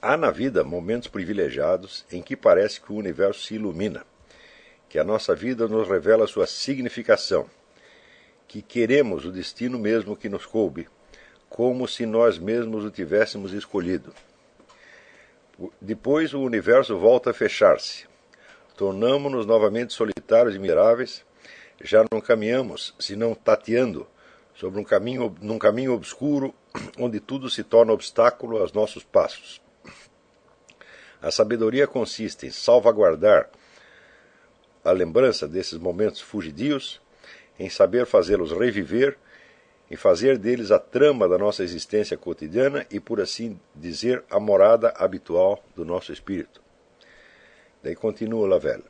Há na vida momentos privilegiados em que parece que o universo se ilumina, que a nossa vida nos revela sua significação, que queremos o destino mesmo que nos coube, como se nós mesmos o tivéssemos escolhido. Depois o universo volta a fechar-se. Tornamo-nos novamente solitários e miseráveis, já não caminhamos, senão tateando, sobre num caminho obscuro, onde tudo se torna obstáculo aos nossos passos. A sabedoria consiste em salvaguardar a lembrança desses momentos fugidios, em saber fazê-los reviver, em fazer deles a trama da nossa existência cotidiana e, por assim dizer, a morada habitual do nosso espírito. Daí continua Lavelle.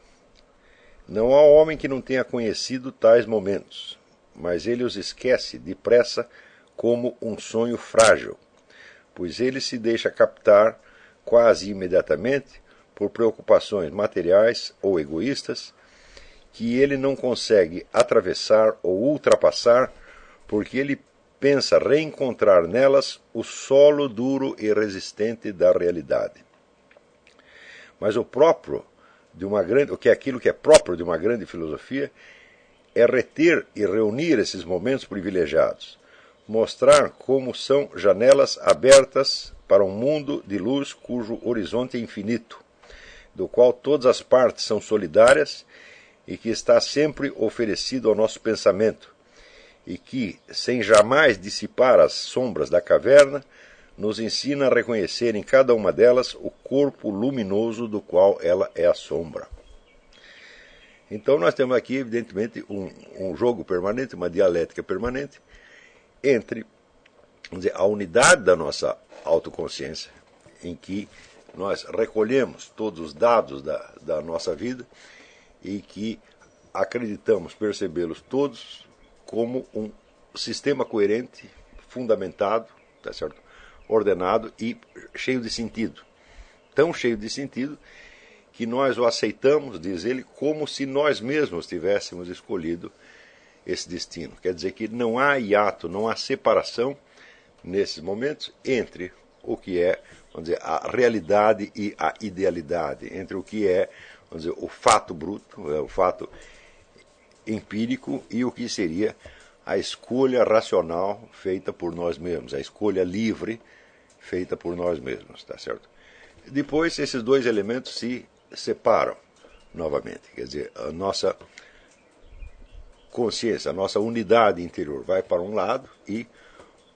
Não há homem que não tenha conhecido tais momentos, mas ele os esquece depressa como um sonho frágil, pois ele se deixa captar quase imediatamente por preocupações materiais ou egoístas que ele não consegue atravessar ou ultrapassar porque ele pensa reencontrar nelas o solo duro e resistente da realidade. Mas aquilo que é próprio de uma grande filosofia é reter e reunir esses momentos privilegiados, mostrar como são janelas abertas para um mundo de luz cujo horizonte é infinito, do qual todas as partes são solidárias e que está sempre oferecido ao nosso pensamento, e que, sem jamais dissipar as sombras da caverna, nos ensina a reconhecer em cada uma delas o corpo luminoso do qual ela é a sombra. Então nós temos aqui, evidentemente, um jogo permanente, uma dialética permanente, entre, vamos dizer, a unidade da nossa autoconsciência, em que nós recolhemos todos os dados da nossa vida e que acreditamos percebê-los todos como um sistema coerente, fundamentado, tá certo? Ordenado e cheio de sentido. Tão cheio de sentido que nós o aceitamos, diz ele, como se nós mesmos tivéssemos escolhido esse destino. Quer dizer que não há hiato, não há separação nesses momentos entre o que é, vamos dizer, a realidade e a idealidade, entre o que é, vamos dizer, o fato bruto, o fato empírico e o que seria a escolha racional feita por nós mesmos, a escolha livre feita por nós mesmos, tá certo? Depois esses dois elementos se separam novamente, quer dizer, a nossa consciência, a nossa unidade interior vai para um lado e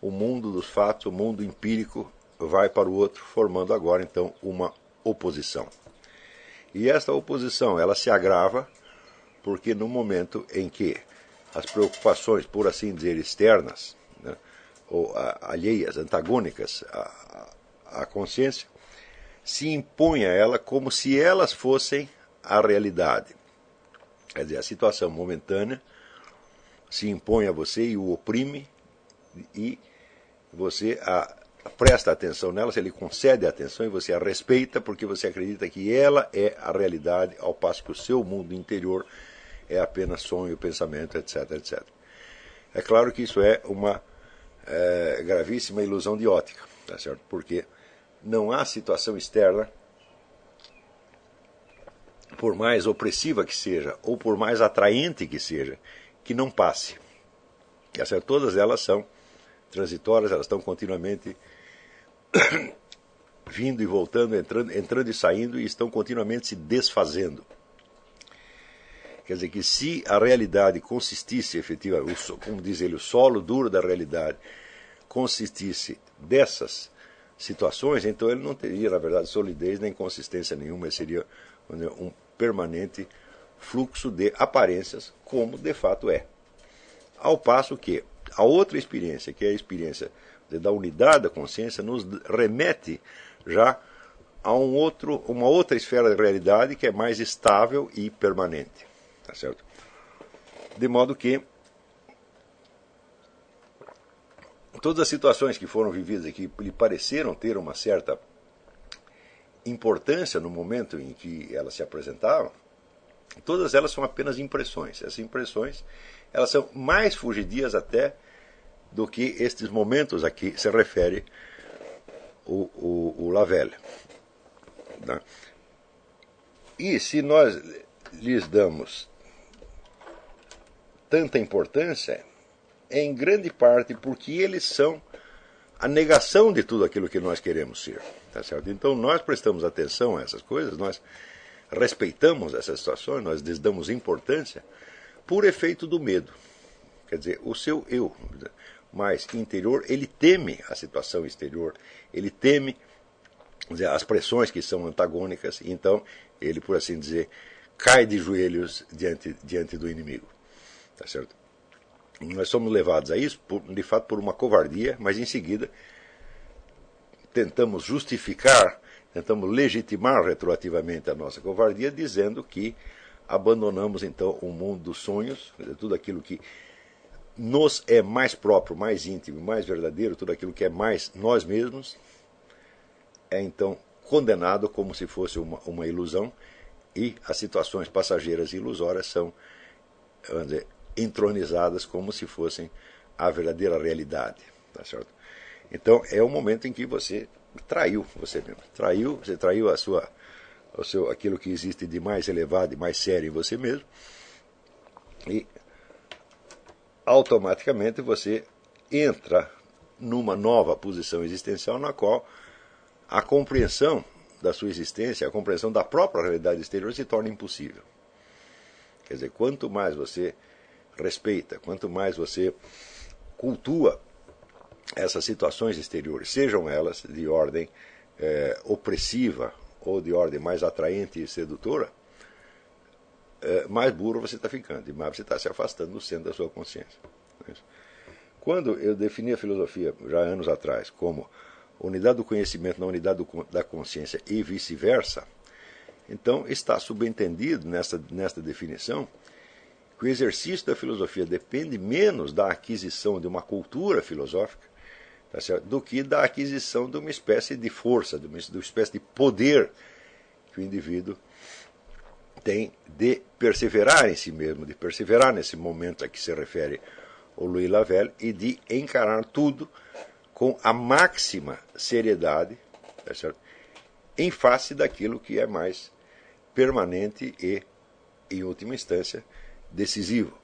o mundo dos fatos, o mundo empírico vai para o outro, formando agora então uma oposição. E esta oposição, ela se agrava porque no momento em que as preocupações, por assim dizer, externas, né, ou alheias, antagônicas à consciência, se impõem a ela como se elas fossem a realidade. Quer dizer, a situação momentânea se impõe a você e o oprime, e você presta atenção nela, ele concede a atenção e você a respeita porque você acredita que ela é a realidade, ao passo que o seu mundo interior é apenas sonho, pensamento, etc, etc. É claro que isso é uma gravíssima ilusão de ótica, tá certo? Porque não há situação externa, por mais opressiva que seja, ou por mais atraente que seja, que não passe. Tá certo? Todas elas são transitórias, elas estão continuamente vindo e voltando, entrando e saindo, e estão continuamente se desfazendo. Quer dizer que se a realidade consistisse efetivamente, como diz ele, o solo duro da realidade consistisse dessas situações, então ele não teria, na verdade, solidez nem consistência nenhuma, ele seria um permanente fluxo de aparências, como de fato é. Ao passo que a outra experiência, que é a experiência da unidade da consciência, nos remete já a uma outra esfera de realidade que é mais estável e permanente. Tá certo? De modo que todas as situações que foram vividas aqui lhe pareceram ter uma certa importância no momento em que elas se apresentavam, todas elas são apenas impressões. Essas impressões, elas são mais fugidias até do que estes momentos a que se refere o Lavelle. Né? E se nós lhes damos tanta importância, é em grande parte porque eles são a negação de tudo aquilo que nós queremos ser. Tá certo? Então nós prestamos atenção a essas coisas, nós respeitamos essas situações, nós lhes damos importância por efeito do medo. Quer dizer, o seu eu mais interior, ele teme a situação exterior, ele teme, quer dizer, as pressões que são antagônicas, então ele, por assim dizer, cai de joelhos diante do inimigo. Tá certo? Nós somos levados a isso, de fato, por uma covardia, mas em seguida tentamos justificar, tentamos legitimar retroativamente a nossa covardia, dizendo que abandonamos então o mundo dos sonhos, tudo aquilo que nos é mais próprio, mais íntimo, mais verdadeiro, tudo aquilo que é mais nós mesmos, é então condenado como se fosse uma ilusão, e as situações passageiras e ilusórias são, vamos dizer, entronizadas como se fossem a verdadeira realidade. Tá certo? Então é o momento em que você traiu você mesmo. Você traiu aquilo que existe de mais elevado e mais sério em você mesmo, e automaticamente você entra numa nova posição existencial na qual a compreensão da sua existência, a compreensão da própria realidade exterior se torna impossível. Quer dizer, quanto mais você respeita, quanto mais você cultua essas situações exteriores, sejam elas de ordem opressiva ou de ordem mais atraente e sedutora, mais burro você está ficando, e mais você está se afastando do centro da sua consciência. Quando eu defini a filosofia, já anos atrás, como unidade do conhecimento na unidade da consciência e vice-versa, então está subentendido nesta definição que o exercício da filosofia depende menos da aquisição de uma cultura filosófica, tá certo, do que da aquisição de uma espécie de força, de uma espécie de poder que o indivíduo tem de perseverar em si mesmo, de perseverar nesse momento a que se refere o Louis Lavelle e de encarar tudo com a máxima seriedade, tá certo, em face daquilo que é mais permanente e, em última instância, decisivo.